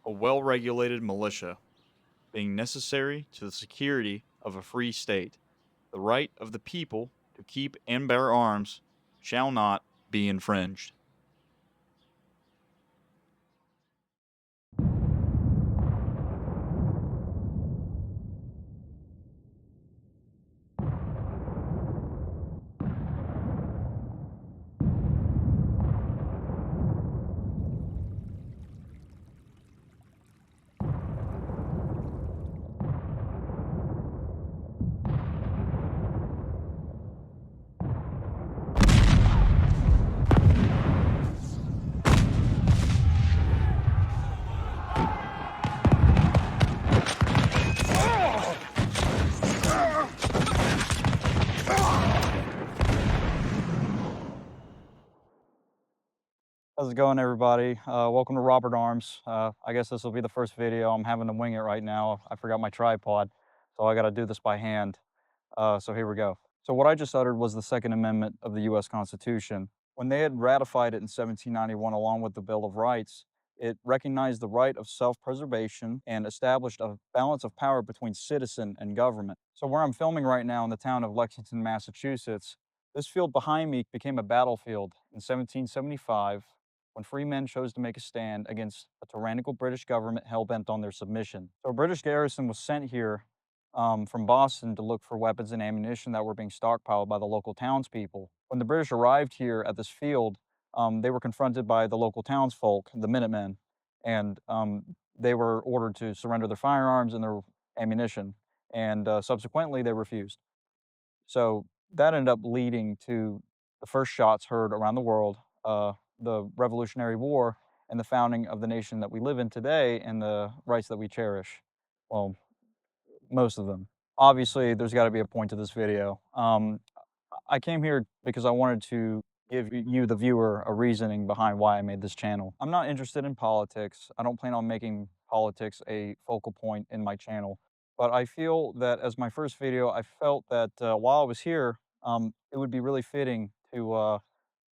a well-regulated militia, being necessary to the security of a free state. The right of the people to keep and bear arms shall not be infringed. How's it going, everybody? Welcome to RobertArms. I guess this will be the first video. I'm having to wing it right now. I forgot my tripod, so I got to do this by hand. So here we go. So what I just uttered was the Second Amendment of the U.S. Constitution. When they had ratified it in 1791 along with the Bill of Rights, it recognized the right of self-preservation and established a balance of power between citizen and government. So where I'm filming right now in the town of Lexington, Massachusetts, this field behind me became a battlefield in 1775 when free men chose to make a stand against a tyrannical British government hell-bent on their submission. So a British garrison was sent here from Boston to look for weapons and ammunition that were being stockpiled by the local townspeople. When the British arrived here at this field, they were confronted by the local townsfolk, the Minutemen, and they were ordered to surrender their firearms and their ammunition, and subsequently they refused. So that ended up leading to the first shots heard around the world, the Revolutionary War, and the founding of the nation that we live in today and the rights that we cherish. Well, most of them. Obviously, there's got to be a point to this video. I came here because I wanted to give you, the viewer, a reasoning behind why I made this channel. I'm not interested in politics. I don't plan on making politics a focal point in my channel. But I feel that as my first video, I felt that while I was here, it would be really fitting to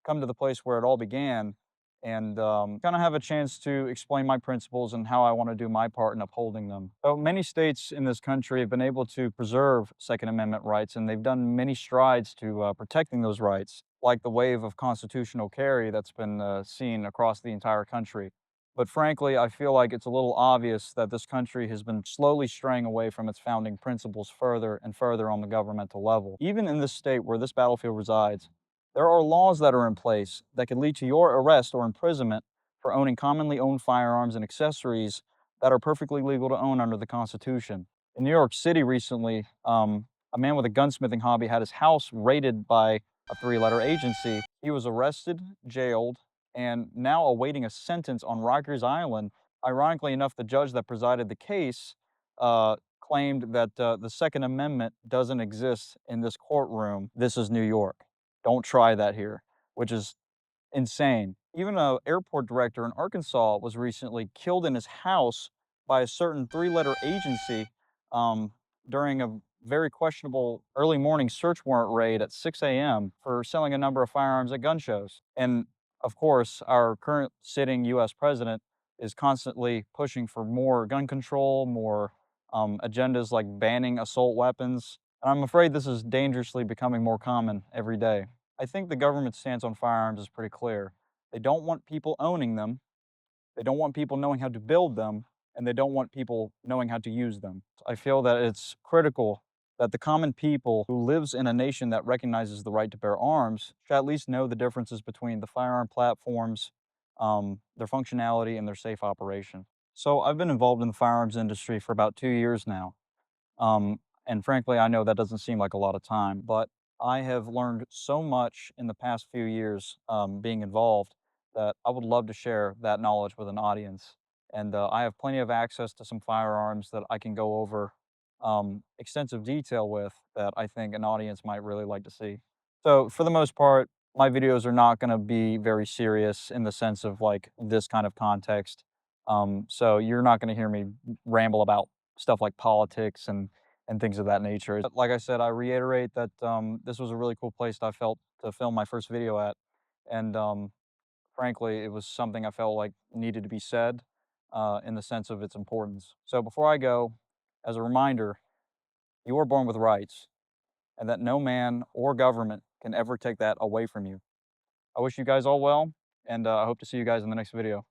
come to the place where it all began and kind of have a chance to explain my principles and how I want to do my part in upholding them. So many states in this country have been able to preserve Second Amendment rights, and they've done many strides to protecting those rights, like the wave of constitutional carry that's been seen across the entire country. But frankly, I feel like it's a little obvious that this country has been slowly straying away from its founding principles further and further on the governmental level. Even in this state where this battlefield resides, there are laws that are in place that could lead to your arrest or imprisonment for owning commonly owned firearms and accessories that are perfectly legal to own under the Constitution. In New York City recently, a man with a gunsmithing hobby had his house raided by a three-letter agency. He was arrested, jailed, and now awaiting a sentence on Rikers Island. Ironically enough, the judge that presided the case claimed that the Second Amendment doesn't exist in this courtroom. This is New York. Don't try that here, which is insane. Even an airport director in Arkansas was recently killed in his house by a certain three-letter agency um, during a very questionable early morning search warrant raid at 6 a.m. for selling a number of firearms at gun shows. And of course, our current sitting U.S. president is constantly pushing for more gun control, more agendas like banning assault weapons. And I'm afraid this is dangerously becoming more common every day. I think the government's stance on firearms is pretty clear. They don't want people owning them, they don't want people knowing how to build them, and they don't want people knowing how to use them. I feel that it's critical that the common people who lives in a nation that recognizes the right to bear arms should at least know the differences between the firearm platforms, their functionality, and their safe operation. So I've been involved in the firearms industry for about 2 years now. And frankly, I know that doesn't seem like a lot of time, but I have learned so much in the past few years being involved that I would love to share that knowledge with an audience. And I have plenty of access to some firearms that I can go over extensive detail with that I think an audience might really like to see. So for the most part, my videos are not going to be very serious in the sense of like this kind of context. So you're not going to hear me ramble about stuff like politics and things of that nature. But like I said, I reiterate that this was a really cool place I felt to film my first video at, and frankly, it was something I felt like needed to be said. in the sense of its importance. So before I go, as a reminder, you are born with rights, and that no man or government can ever take that away from you. I wish you guys all well, and I hope to see you guys in the next video.